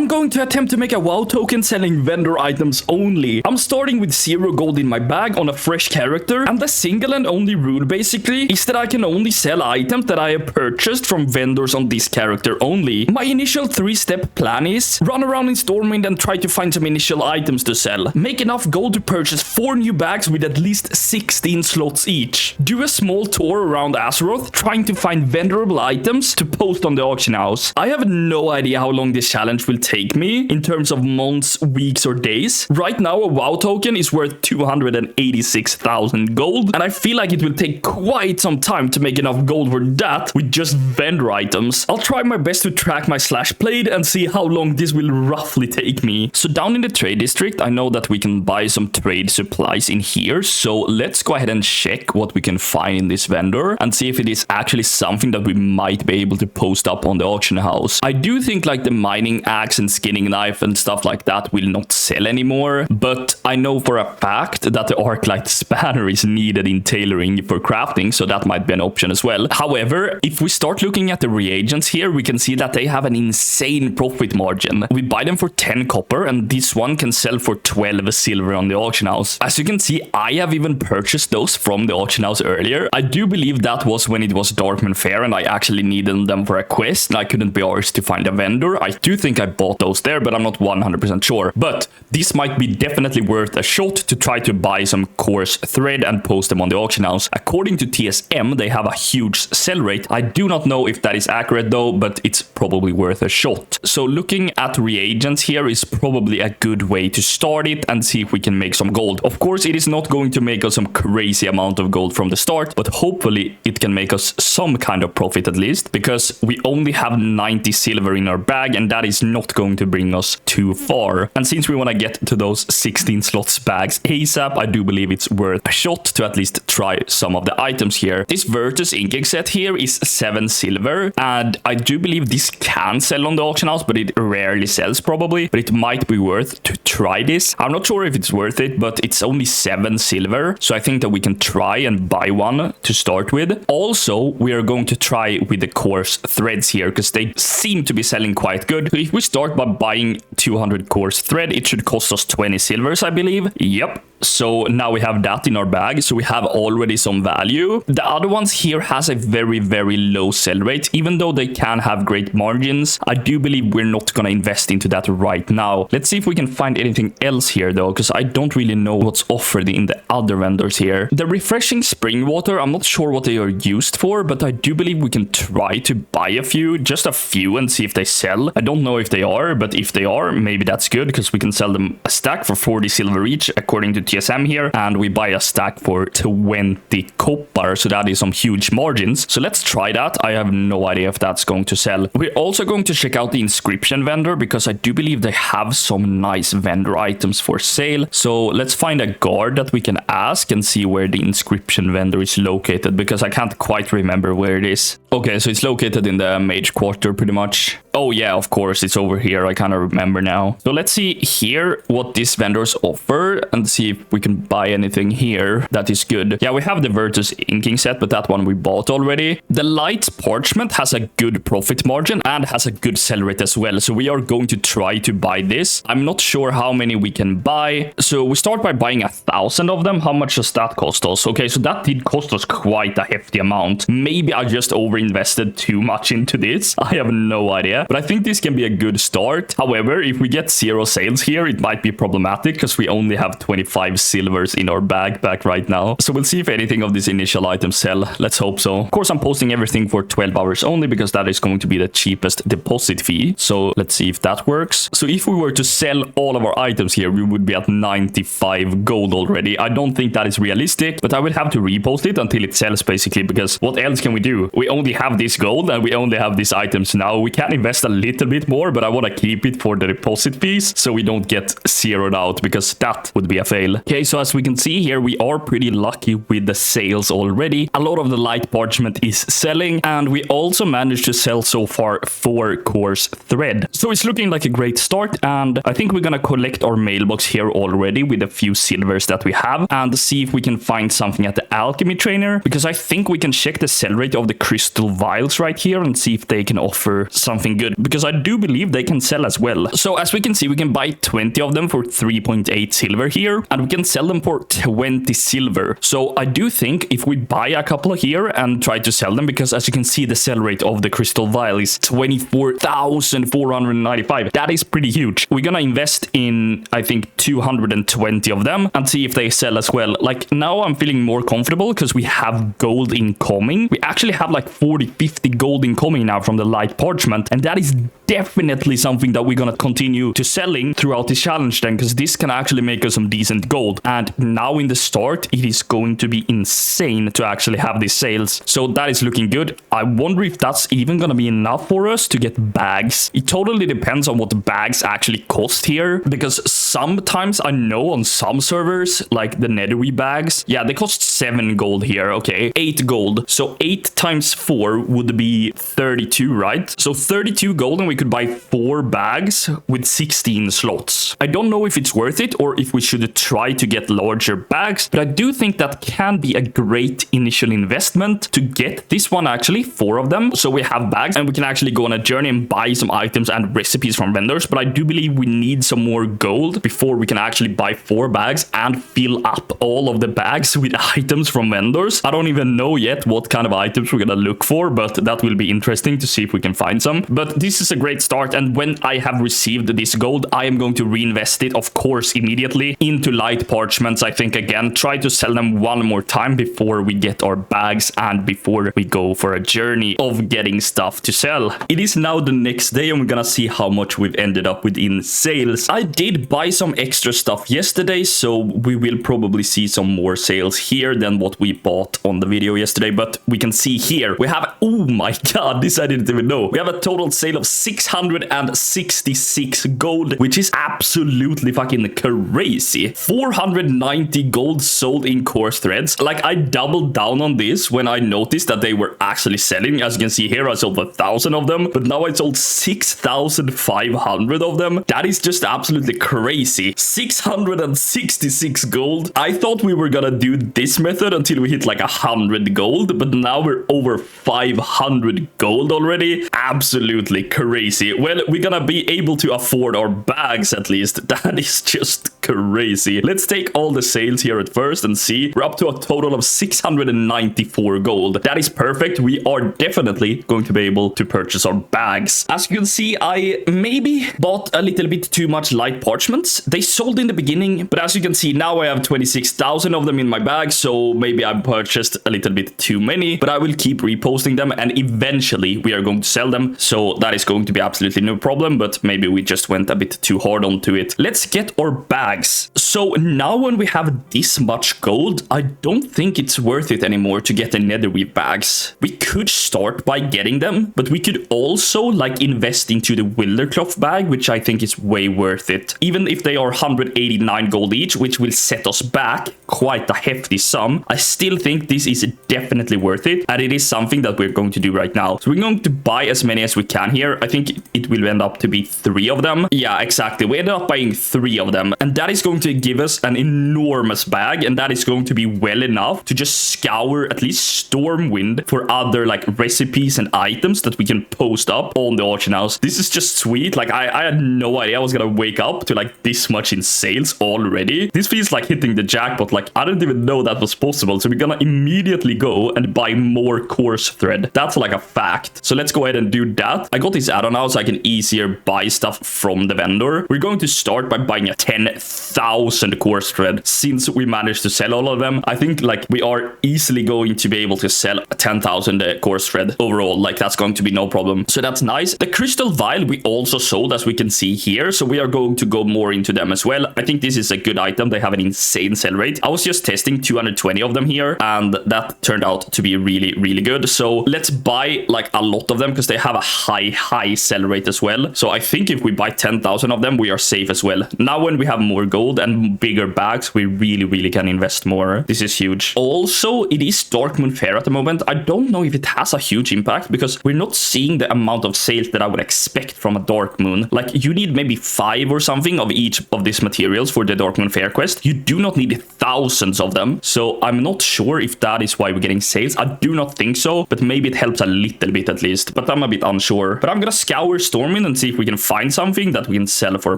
I'm going to attempt to make a WoW token selling vendor items only. I'm starting with 0 gold in my bag on a fresh character, and the single and only rule basically is that I can only sell items that I have purchased from vendors on this character only. My initial 3-step plan is run around in Stormwind and try to find some initial items to sell. Make enough gold to purchase 4 new bags with at least 16 slots each. Do a small tour around Azeroth trying to find vendorable items to post on the auction house. I have no idea how long this challenge will take me in terms of months, weeks or days. Right now a WoW token is worth 286,000 gold, and I feel like it will take quite some time to make enough gold for that with just vendor items. I'll try my best to track my slash blade and see how long this will roughly take me. So down in the trade district, I know that we can buy some trade supplies in here, so let's go ahead and check what we can find in this vendor and see if it is actually something that we might be able to post up on the auction house. I do think like the mining axe and skinning knife and stuff like that will not sell anymore, but I know for a fact that the Arclight spanner is needed in tailoring for crafting, so that might be an option as well. However, if we start looking at the reagents here, we can see that they have an insane profit margin. We buy them for 10 copper, and this one can sell for 12 silver on the auction house. As you can see, I have even purchased those from the auction house earlier. I do believe that was when it was Darkman Fair and I actually needed them for a quest and I couldn't be arsed to find a vendor. I do think I bought those there, but I'm not 100% sure. But this might be definitely worth a shot to try to buy some coarse thread and post them on the auction house. According to TSM, they have a huge sell rate. I do not know if that is accurate though, but it's probably worth a shot. So looking at reagents here is probably a good way to start it and see if we can make some gold. Of course, it is not going to make us some crazy amount of gold from the start, but hopefully it can make us some kind of profit at least, because we only have 90 silver in our bag and that is not going to bring us too far. And since we want to get to those 16 slots bags ASAP, I do believe it's worth a shot to at least try some of the items here. This Virtus inking set here is 7 silver, and I do believe this can sell on the auction house, but it rarely sells probably, but it might be worth to try this. I'm not sure if it's worth it, but it's only 7 silver, so I think that we can try and buy one to start with. Also, we are going to try with the coarse threads here because they seem to be selling quite good. So if we start by buying 200 coarse thread, it should cost us 20 silvers, I believe. Yep. So now we have that in our bag, so we have already some value. The other ones here has a very, very low sell rate. Even though they can have great margins, I do believe we're not gonna invest into that right now. Let's see if we can find anything else here though, because I don't really know what's offered in the other vendors here. The refreshing spring water, I'm not sure what they are used for, but I do believe we can try to buy a few, just a few, and see if they sell. I don't know if they are, but if they are, maybe that's good because we can sell them a stack for 40 silver each according to TSM here, and we buy a stack for 20 copper, so that is some huge margins. So let's try that. I have no idea if that's going to sell. We're also going to check out the inscription vendor because I do believe they have some nice vendor items for sale. So let's find a guard that we can ask and see where the inscription vendor is located, because I can't quite remember where it is. Okay, so it's located in the mage quarter pretty much. Oh yeah, of course, it's over here. I kind of remember now. So let's see here what these vendors offer and see if we can buy anything here that is good. Yeah, we have the Virtus inking set, but that one we bought already. The light parchment has a good profit margin and has a good sell rate as well, so we are going to try to buy this. I'm not sure how many we can buy, so we start by buying 1,000 of them. How much does that cost us? Okay, so that did cost us quite a hefty amount. Maybe I just overinvested too much into this. I have no idea, but I think this can be a good start. However, if we get 0 sales here, it might be problematic because we only have 25 silvers in our backpack right now. So we'll see if anything of these initial items sell. Let's hope so. Of course, I'm posting everything for 12 hours only because that is going to be the cheapest deposit fee. So let's see if that works. So if we were to sell all of our items here, we would be at 95 gold already. I don't think that is realistic, but I will have to repost it until it sells basically, because what else can we do? We only have this gold and we only have these items now. We can invest a little bit more, but I want to keep it for the deposit fees so we don't get zeroed out, because that would be a fail. Okay, so as we can see here, we are pretty lucky with the sales already. A lot of the light parchment is selling, and we also managed to sell so far 4 coarse thread. So it's looking like a great start, and I think we're gonna collect our mailbox here already with a few silvers that we have and see if we can find something at the alchemy trainer, because I think we can check the sell rate of the crystal vials right here and see if they can offer something looking good because I do believe they can sell as well. So as we can see, we can buy 20 of them for 3.8 silver here, and we can sell them for 20 silver. So I do think if we buy a couple here and try to sell them, because as you can see, the sell rate of the crystal vial is 24,495. That is pretty huge. We're gonna invest in, I think, 220 of them and see if they sell as well. Like now I'm feeling more comfortable because we have gold incoming. We actually have like 40-50 gold incoming now from the light parchment, and that is definitely something that we're gonna continue to selling throughout this challenge then, because this can actually make us some decent gold. And now in the start, it is going to be insane to actually have these sales. So that is looking good. I wonder if that's even gonna be enough for us to get bags. It totally depends on what the bags actually cost here, because sometimes I know on some servers, like the netherite bags, yeah, they cost 7 gold here. Okay, 8 gold. So 8 times 4 would be 32, right? So 32 gold, and we could buy 4 bags with 16 slots. I don't know if it's worth it or if we should try to get larger bags, but I do think that can be a great initial investment to get this one, actually 4 of them. So we have bags and we can actually go on a journey and buy some items and recipes from vendors. But I do believe we need some more gold before we can actually buy 4 bags and fill up all of the bags with items from vendors. I don't even know yet what kind of items we're gonna look for, but that will be interesting to see if we can find some. But this is a great start, and when I have received this gold, I am going to reinvest it, of course, immediately into light parchments. I think again, try to sell them one more time before we get our bags and before we go for a journey of getting stuff to sell. It is now the next day, and we're gonna see how much we've ended up with in sales. I did buy some extra stuff yesterday, so we will probably see some more sales here than what we bought on the video yesterday. But we can see here we have, oh my god, this I didn't even know, we have a total sale of 666 gold, which is absolutely fucking crazy. 490 gold sold in coarse threads. Like I doubled down on this when I noticed that they were actually selling. As you can see here, I sold 1,000 of them, but now I sold 6,500 of them. That is just absolutely crazy. 666 gold. I thought we were gonna do this method until we hit like 100 gold, but now we're over 500 gold already. Absolutely crazy. Well, we're gonna be able to afford our bags at least. That is just crazy. Let's take all the sales here at first and see. We're up to a total of 694 gold. That is perfect. We are definitely going to be able to purchase our bags. As you can see, I maybe bought a little bit too much light parchments. They sold in the beginning, but as you can see, now I have 26,000 of them in my bag, so maybe I purchased a little bit too many, but I will keep reposting them, and eventually we are going to sell them, so that is going to be absolutely no problem, but maybe we just went a bit too hard onto it. Let's get our bags. So now when we have this much gold, I don't think it's worth it anymore to get the netherweave bags. We could start by getting them, but we could also like invest into the wildercloth bag, which I think is way worth it. Even if they are 189 gold each, which will set us back quite a hefty sum, I still think this is definitely worth it, and it is something that we're going to do right now. So we're going to buy as many as we can here. I think it will end up to be 3 of them. Yeah, exactly. We ended up buying 3 of them, and that is going to give us an enormous bag, and that is going to be well enough to just scour at least Stormwind for other like recipes and items that we can post up on the auction house. This is just sweet. Like I had no idea I was gonna wake up to like this much in sales already. This feels like hitting the jackpot. Like I didn't even know that was possible. So we're gonna immediately go and buy more coarse thread. That's like a fact. So let's go ahead and do that. I got this add-on now so I can easier buy stuff from the vendor. We're going to start by buying a 10,000 coarse thread. Since we managed to sell all of them, I think like we are easily going to be able to sell 10,000 coarse thread overall. Like that's going to be no problem. So that's nice. The crystal vial we also sold, as we can see here. So we are going to go more into them as well. I think this is a good item. They have an insane sell rate. I was just testing 220 of them here, and that turned out to be really, really good. So let's buy like a lot of them because they have a high sell rate as well. So I think if we buy 10,000 of them, we are safe as well. Now when we have more gold and bigger bags, we really can invest more. This is huge. Also, it is Dark Moon Fair at the moment. I don't know if it has a huge impact because we're not seeing the amount of sales that I would expect from a Dark Moon. Like, you need maybe 5 or something of each of these materials for the Dark Moon Fair quest. You do not need thousands of them. So I'm not sure if that is why we're getting sales. I do not think so, but maybe it helps a little bit at least. But I'm a bit unsure. But I'm gonna scour Stormwind and see if we can find something that we can sell for a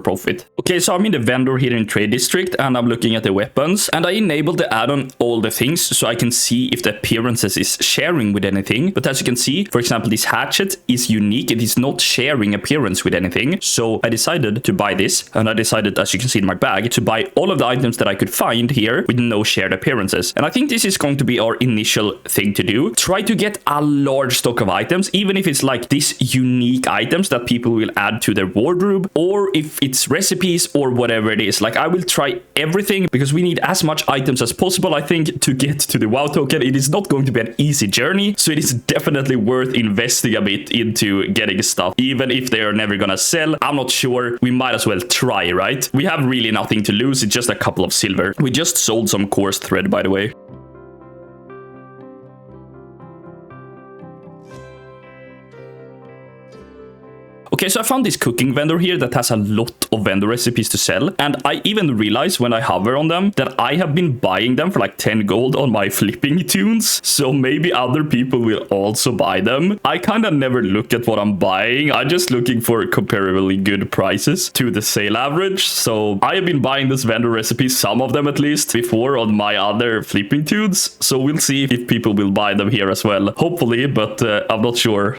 profit. Okay, so I'm in the vendor here in Trade District and I'm looking at the weapons. And I enabled the add-on all the things so I can see if the appearances is sharing with anything. But as you can see, for example, this hatchet is unique. It is not sharing appearance with anything. So I decided to buy this, and I decided, as you can see in my bag, to buy all of the items that I could find here with no shared appearances. And I think this is going to be our initial thing to do. Try to get a large stock of items, even if it's like these unique items that people will add to their wardrobe, or if it's recipes or whatever it is. Like, I will try everything because we need as much items as possible, I think, to get to the WoW token. It is not going to be an easy journey, so it is definitely worth investing a bit into getting stuff, even if they are never gonna sell. I'm not sure. We might as well try, right? We have really nothing to lose. It's just a couple of silver. We just sold some coarse thread, by the way. Okay, so I found this cooking vendor here that has a lot of vendor recipes to sell. And I even realized when I hover on them that I have been buying them for like 10 gold on my flipping tunes. So maybe other people will also buy them. I kind of never look at what I'm buying. I'm just looking for comparably good prices to the sale average. So I have been buying this vendor recipes, some of them at least, before on my other flipping tunes. So we'll see if people will buy them here as well. Hopefully, but I'm not sure.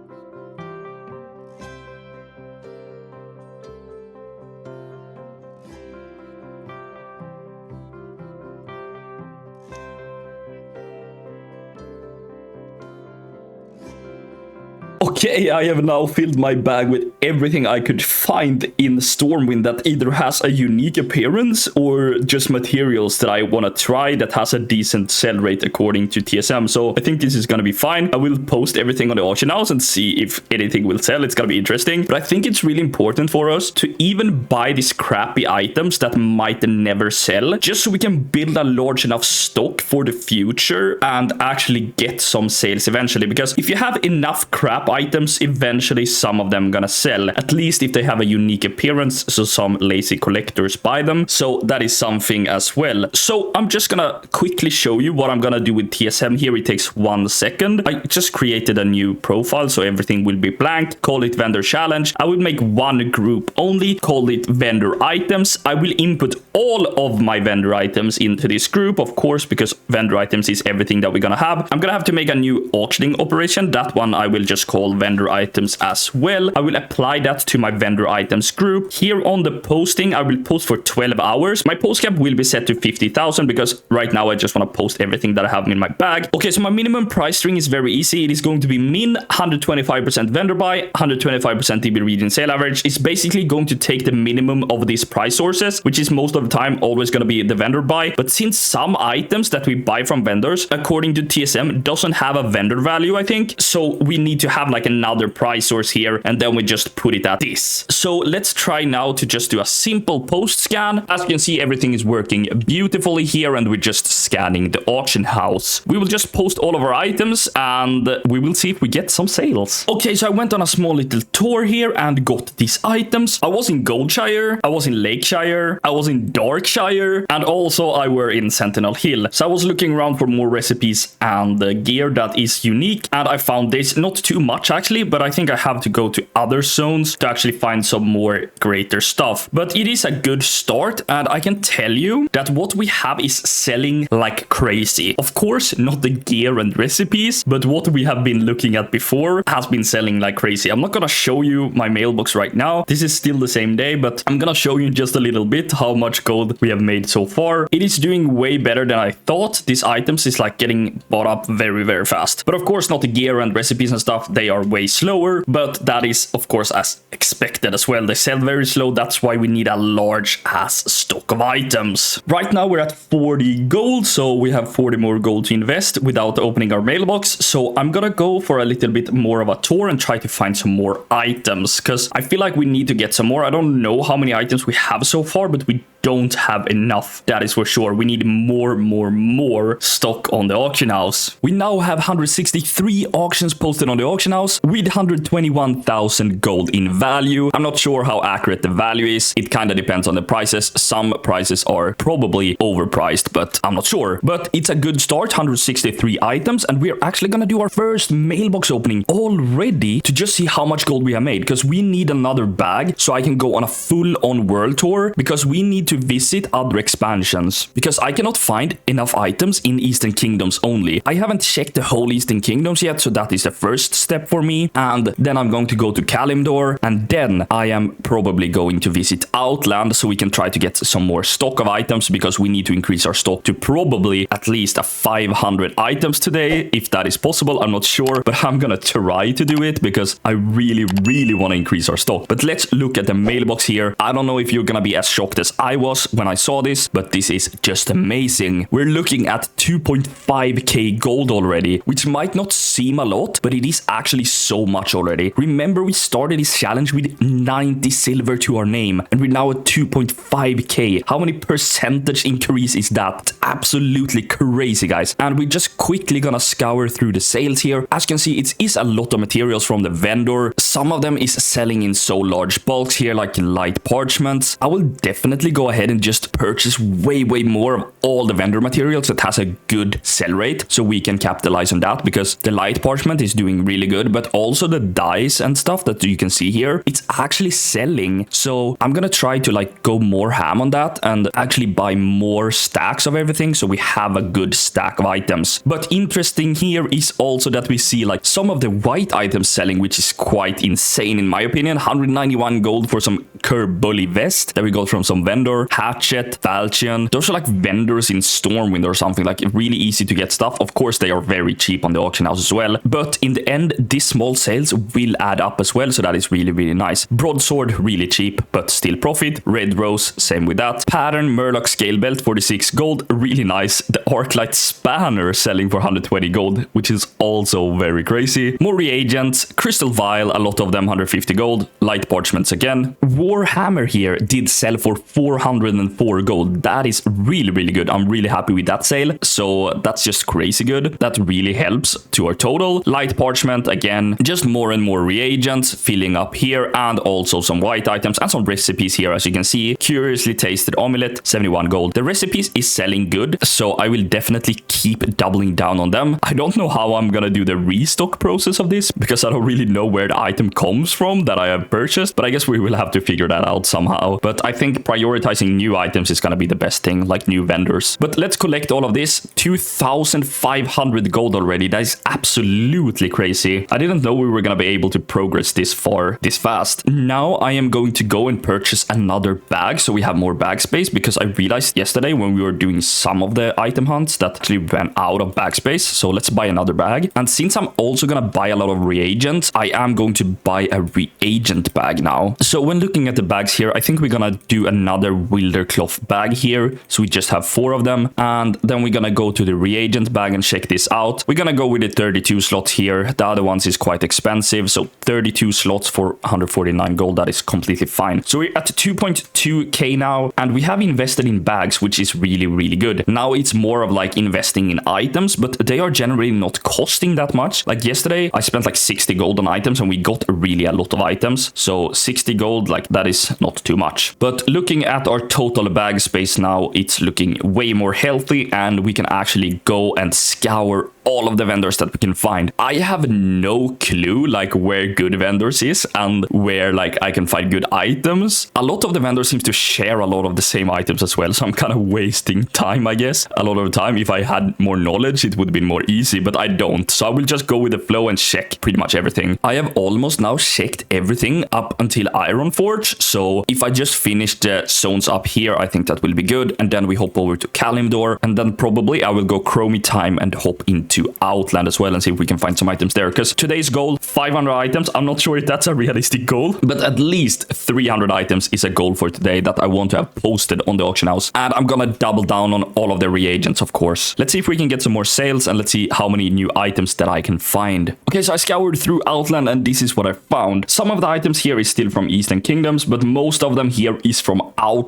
Okay, I have now filled my bag with everything I could find in Stormwind that either has a unique appearance or just materials that I want to try that has a decent sell rate according to TSM. So I think this is going to be fine. I will post everything on the auction house and see if anything will sell. It's going to be interesting. But I think it's really important for us to even buy these crappy items that might never sell, just so we can build a large enough stock for the future and actually get some sales eventually. Because if you have enough crap items, eventually some of them gonna sell, at least if they have a unique appearance, so some lazy collectors buy them. So that is something as well. So I'm just gonna quickly show you what I'm gonna do with TSM here. It takes 1 second. I just created a new profile, so everything will be blank. Call it vendor challenge. I will make one group only, call it vendor items. I will input all of my vendor items into this group, of course, because vendor items is everything that we're gonna have. I'm gonna have to make a new auctioning operation. That one I will just call vendor items as well. I will apply that to my vendor items group. Here on the posting, I will post for 12 hours. My post cap will be set to 50,000 because right now I just want to post everything that I have in my bag. Okay, so my minimum price string is very easy. It is going to be min 125% vendor buy, 125% DB region sale average. It's basically going to take the minimum of these price sources, which is most of the time always going to be the vendor buy. But since some items that we buy from vendors, according to TSM, doesn't have a vendor value, I think, so we need to have like another price source here, and then we just put it at this. So let's try now to just do a simple post scan. As you can see, everything is working beautifully here, and we're just scanning the auction house. We will just post all of our items and we will see if we get some sales. Okay, so I went on a small little tour here and got these items. I was in Goldshire, I was in Lakeshire, I was in Darkshire, and also I were in Sentinel Hill. So I was looking around for more recipes and gear that is unique, and I found this. Not too much actually, but I think I have to go to other zones to actually find some more greater stuff. But it is a good start, and I can tell you that what we have is selling like crazy. Of course, not the gear and recipes, but what we have been looking at before has been selling like crazy. I'm not gonna show you my mailbox right now. This is still the same day, but I'm gonna show you just a little bit how much gold we have made so far. It is doing way better than I thought. These items is like getting bought up very, very fast. But of course, not the gear and recipes and stuff. They are way slower, but that is of course as expected as well. They sell very slow. That's why we need a large ass stock of items. Right now we're at 40 gold, so we have 40 more gold to invest without opening our mailbox. So I'm gonna go for a little bit more of a tour and try to find some more items, because I feel like we need to get some more. I don't know how many items we have so far, but we don't have enough. That is for sure. We need more stock on the auction house. We now have 163 auctions posted on the auction house with 121,000 gold in value. I'm not sure how accurate the value is. It kind of depends on the prices. Some prices are probably overpriced, but I'm not sure. But it's a good start, 163 items, and we're actually gonna do our first mailbox opening already to just see how much gold we have made, because we need another bag so I can go on a full-on world tour, because we need to visit other expansions, because I cannot find enough items in Eastern Kingdoms only. I haven't checked the whole Eastern Kingdoms yet, so that is the first step for me. And then I'm going to go to Kalimdor, and then I am probably going to visit Outland so we can try to get some more stock of items, because we need to increase our stock to probably at least a 500 items today, if that is possible. I'm not sure, but I'm gonna try to do it because I really want to increase our stock. But let's look at the mailbox here. I don't know if you're gonna be as shocked as I was when I saw this, but this is just amazing. We're looking at 2.5k gold already, which might not seem a lot, but it is actually so much already. Remember, we started this challenge with 90 silver to our name, and we're now at 2.5k. How many percentage increase is that? It's absolutely crazy, guys. And we're just quickly gonna scour through the sales here. As you can see, it is a lot of materials from the vendor. Some of them is selling in so large bulks here, like light parchments. I will definitely go ahead and just purchase way more of all the vendor materials that has a good sell rate, so we can capitalize on that, because the light parchment is doing really good, but also the dice and stuff that you can see here, it's actually selling. So I'm gonna try to like go more ham on that and actually buy more stacks of everything, so we have a good stack of items. But interesting here is also that we see like some of the white items selling, which is quite insane in my opinion. 191 gold for some Kerbully vest that we got from some vendor. Hatchet, Falchion, those are like vendors in Stormwind or something, like really easy to get stuff. Of course, they are very cheap on the auction house as well, but in the end, these small sales will add up as well, so that is really nice. Broadsword, really cheap, but still profit. Red Rose, same with that. Pattern Murloc Scale Belt, 46 gold, really nice. The Arclight Spanner selling for 120 gold, which is also very crazy. More reagents, Crystal Vial, a lot of them 150 gold. Light Parchments again. Warhammer here did sell for 404 gold. That is really good. I'm really happy with that sale, so that's just crazy good. That really helps to our total. Light Parchment again, just more and more reagents filling up here, and also some white items and some recipes here, as you can see. Curiously Tasted Omelette, 71 gold. The recipes is selling good, so I will definitely keep doubling down on them. I don't know how I'm gonna do the restock process of this, because I don't really know where the item comes from that I have purchased, but I guess we will have to figure that out somehow. But I think prioritizing new items is gonna be the best thing, like new vendors. But let's collect all of this. 2,500 gold already. That is absolutely crazy. I didn't know we were gonna be able to progress this far, this fast. Now I am going to go and purchase another bag, so we have more bag space, because I realized yesterday when we were doing some of the item hunts that actually ran out of bag space. So let's buy another bag. And since I'm also gonna buy a lot of reagents, I am going to buy a reagent bag now. So when looking at the bags here, I think we're gonna do another Wilder Cloth bag here, so we just have 4 of them. And then we're gonna go to the reagent bag and check this out. We're gonna go with the 32 slots here. The other ones is quite expensive, so 32 slots for 149 gold, that is completely fine. So we're at 2.2k now, and we have invested in bags, which is really good. Now it's more of like investing in items, but they are generally not costing that much. Like yesterday, I spent like 60 gold on items, and we got really a lot of items. So 60 gold, like that is not too much. But looking at our total bag space now, it's looking way more healthy, and we can actually go and scour all of the vendors that we can find. I have no clue like where good vendors is and where like I can find good items. A lot of the vendors seems to share a lot of the same items as well, so I'm kind of wasting time, I guess. A lot of the time, if I had more knowledge, it would have been more easy, but I don't. So I will just go with the flow and check pretty much everything. I have almost now checked everything up until Ironforge, so if I just finish the zones up here, I think that will be good. And then we hop over to Kalimdor, and then probably I will go Chromie time and hop into Outland as well and see if we can find some items there, because today's goal, 500 items. I'm not sure if that's a realistic goal, but at least 300 items is a goal for today that I want to have posted on the auction house. And I'm gonna double down on all of the reagents, of course. Let's see if we can get some more sales, and let's see how many new items that I can find. Okay, so I scoured through Outland, and this is what I found. Some of the items here is still from Eastern Kingdoms, but most of them here is from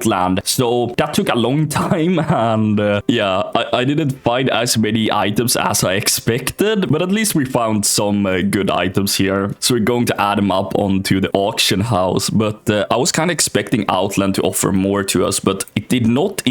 Outland. So that took a long time, and yeah, I didn't find as many items as I expected, but at least we found some good items here. So we're going to add them up onto the auction house, but I was kind of expecting Outland to offer more to us, but it did not.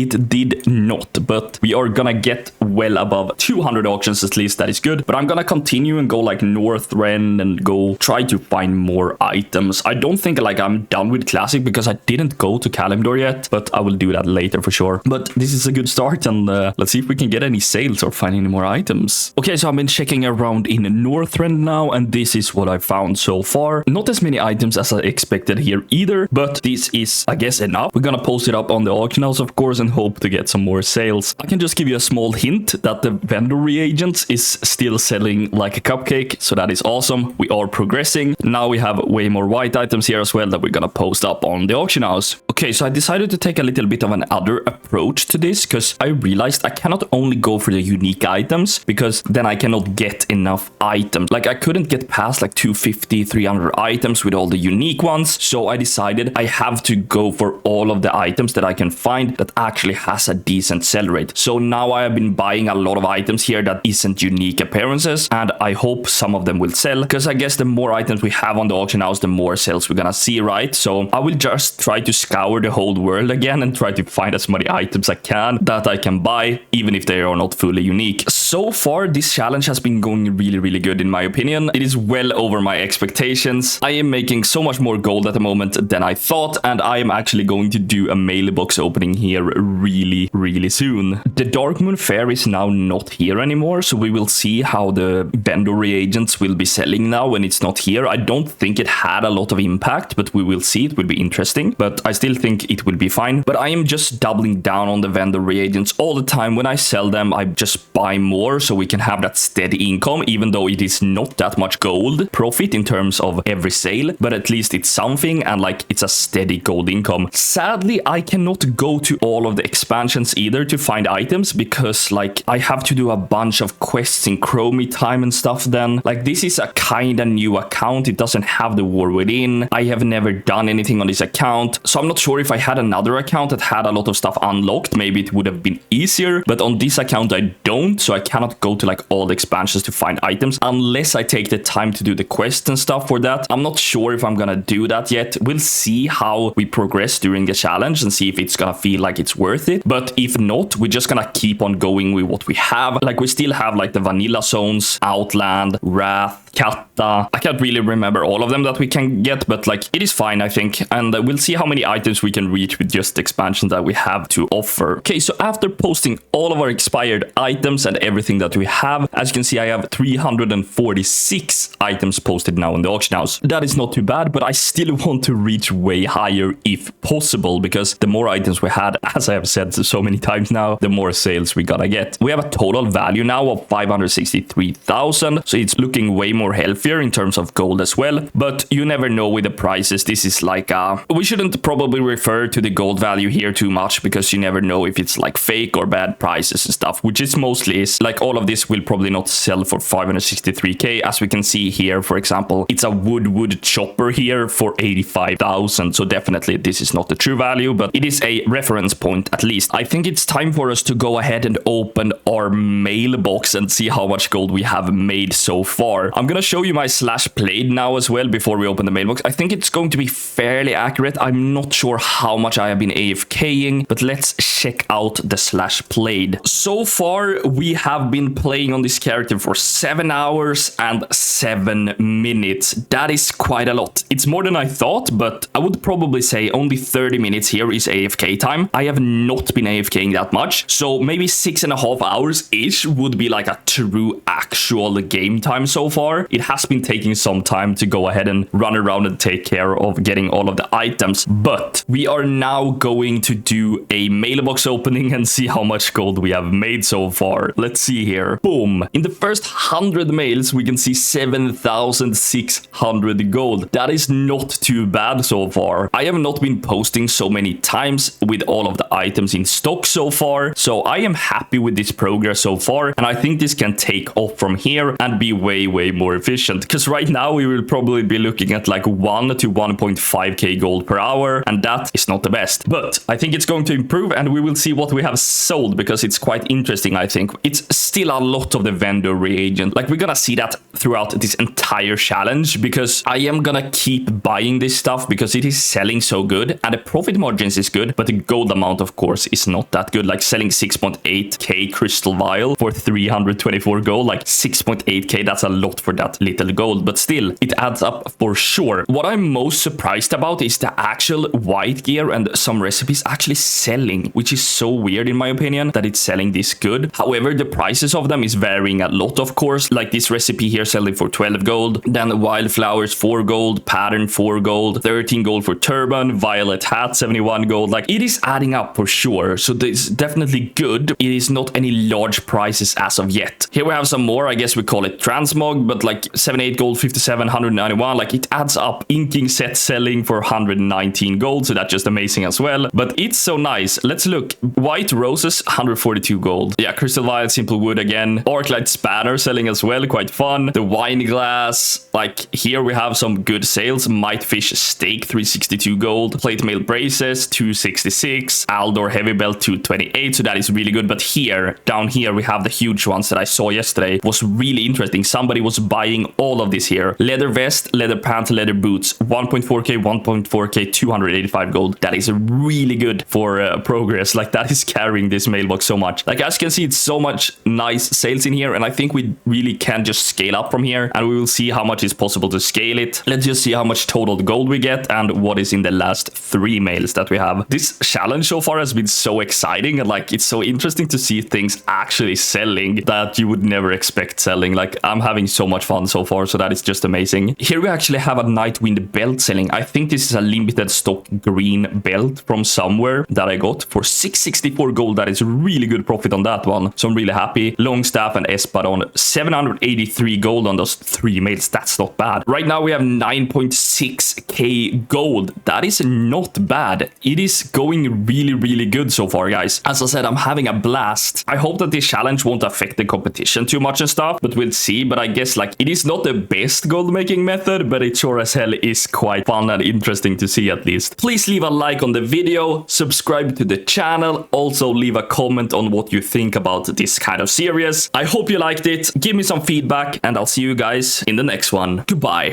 But we are gonna get well above 200 auctions at least. That is good, but I'm gonna continue and go like Northrend and go try to find more items. I don't think like I'm done with Classic because I didn't go to Kalimdor yet, but I will do that later for sure. But this is a good start, and let's see if we can get any sales or find any more items. Okay, so I've been checking around in Northrend now, and this is what I found so far. Not as many items as I expected here either, but this is, I guess, enough. We're gonna post it up on the auction house, of course, and hope to get some more sales. I can just give you a small hint that the vendor reagents is still selling like a cupcake, so that is awesome. We are progressing. Now we have way more white items here as well that we're gonna post up on the auction house. Okay, so I decided to take a little bit of an other approach to this because I realized I cannot only go for the unique items because then I cannot get enough items. Like I couldn't get past like 250, 300 items with all the unique ones. So I decided I have to go for all of the items that I can find that actually has a decent sell rate. So now I have been buying a lot of items here that isn't unique appearances, and I hope some of them will sell because I guess the more items we have on the auction house, the more sales we're gonna see, right? So I will just try to scour the whole world again and try to find as many items I can that I can buy, even if they are not fully unique. So far, this challenge has been going really good in my opinion. It is well over my expectations. I am making so much more gold at the moment than I thought, and I am actually going to do a mailbox opening here really soon. The Darkmoon Fair is now not here anymore, so we will see how the vendor reagents will be selling now when it's not here. I don't think it had a lot of impact, but we will see. It will be interesting, but I still think it will be fine. But I am just doubling down on the vendor reagents all the time. When I sell them, I just buy more so we can have that steady income, even though it is not that much gold profit in terms of every sale, but at least it's something, and like it's a steady gold income. Sadly, I cannot go to all of the expansions either to find items because like I have to do a bunch of quests in Chromie time and stuff then. Like this is a kind of new account. It doesn't have the War Within. I have never done anything on this account, so I'm not sure if I had another account that had a lot of stuff unlocked, maybe it would have been easier, but on this account I don't, so I cannot go to like all the expansions to find items unless I take the time to do the quests and stuff for that. I'm not sure if I'm gonna do that yet. We'll see how we progress during the challenge and see if it's gonna feel like it's worth it, but if not, we're just gonna keep on going with what we have. Like we still have like the vanilla zones, Outland, Wrath, Katta. I can't really remember all of them that we can get, but like it is fine, I think, and we'll see how many items we can reach with just the expansion that we have to offer. Okay, so after posting all of our expired items and everything that we have, as you can see, I have 346 items posted now in the auction house. That is not too bad, but I still want to reach way higher if possible, because the more items we had, as I have said so many times now, the more sales we gotta get. We have a total value now of 563,000, so it's looking way more healthier in terms of gold as well, but you never know with the prices. This is like we shouldn't probably refer to the gold value here too much because you never know if it's like fake or bad prices and stuff, which is mostly is. Like all of this will probably not sell for 563k, as we can see here. For example, it's a wood chopper here for 85,000, so definitely this is not the true value, but it is a reference point at least. I think it's time for us to go ahead and open our mailbox and see how much gold we have made so far. I'm gonna show you my slash played now as well before we open the mailbox. I think it's going to be fairly accurate. I'm not sure how much I have been AFKing, but let's check out the slash played. So far, we have been playing on this character for 7 hours and 7 minutes. That is quite a lot. It's more than I thought, but I would probably say only 30 minutes here is AFK time. I have not been AFKing that much, so maybe 6.5 hours-ish would be like a true actual game time so far. It has been taking some time to go ahead and run around and take care of getting all of the items, but we are now going to do a mailbox opening and see how much gold we have made so far. far. Let's see here. Boom. In the first 100 mails, we can see 7,600 gold. That is not too bad so far. I have not been posting so many times with all of the items in stock so far, so I am happy with this progress so far, and I think this can take off from here and be way more efficient, because right now we will probably be looking at like 1 to 1.5k gold per hour, and that is not the best. But I think it's going to improve, and we will see what we have sold, because it's quite interesting. I think it's still a lot of the vendor reagent. Like, we're gonna see that throughout this entire challenge, because I am gonna keep buying this stuff because it is selling so good, and the profit margins is good, but the gold amount, of course, is not that good. Like, selling 6.8k crystal vial for 324 gold, like 6.8k, that's a lot for that little gold, but still, it adds up for sure. What I'm most surprised about is the actual white gear and some recipes actually selling, which is so weird in my opinion that it's selling this good. However, the prices of them is varying a lot, of course. Like this recipe here selling for 12 gold, then wildflowers 4 gold, pattern 4 gold, 13 gold for turban, violet hat 71 gold. Like, it is adding up for sure, so this is definitely good. It is not any large prices as of yet. Here we have some more, I guess we call it transmog, but like 78 gold, 57, 191, like it adds up. Inking set selling for 119 gold, so that's just amazing as well. But it's so nice. Let's look. White roses 142 gold. Yeah, crystal vial, simple wood again. Arclight spanner selling as well, quite fun. The wine glass, like here we have some good sales. Might fish steak 362 gold. Plate mail braces 266. Aldor heavy belt 228, so that is really good. But here, down here, we have the huge ones that I saw yesterday. It was really interesting. Somebody was buying all of this here. Leather vest, leather pants, leather boots, 1.4k, 1.4k, 285 gold. That is really good for progress. Like, that is carrying this mailbox so much. Like, as you can see, it's so much nice sales in here, and I think we really can just scale up from here, and we will see how much is possible to scale it. Let's just see how much total gold we get and what is in the last 3 mails that we have. This challenge so far has been so exciting, and like, it's so interesting to see things actually selling that you would never expect selling. Like, I'm having so much fun so far, so that is just amazing. Here we actually have a Nightwind belt selling. I think this is a limited stock green belt from somewhere that I got for 664 gold. That is really good profit on that one, so I'm really happy. Longstaff and Espadon, 783 gold on those 3 mails. That's not bad. Right now we have 9.6k gold. That is not bad. It is going really good so far, guys. As I said, I'm having a blast. I hope that this challenge won't affect the competition too much and stuff, but we'll see. But I guess like it is not the best gold making method, but it sure as hell is quite fun and interesting to see at least. Please leave a like on the video, subscribe to the channel, also leave a comment on what you think about this kind of series. I hope you liked it. Give me some feedback, and I'll see you guys in the next one. Goodbye.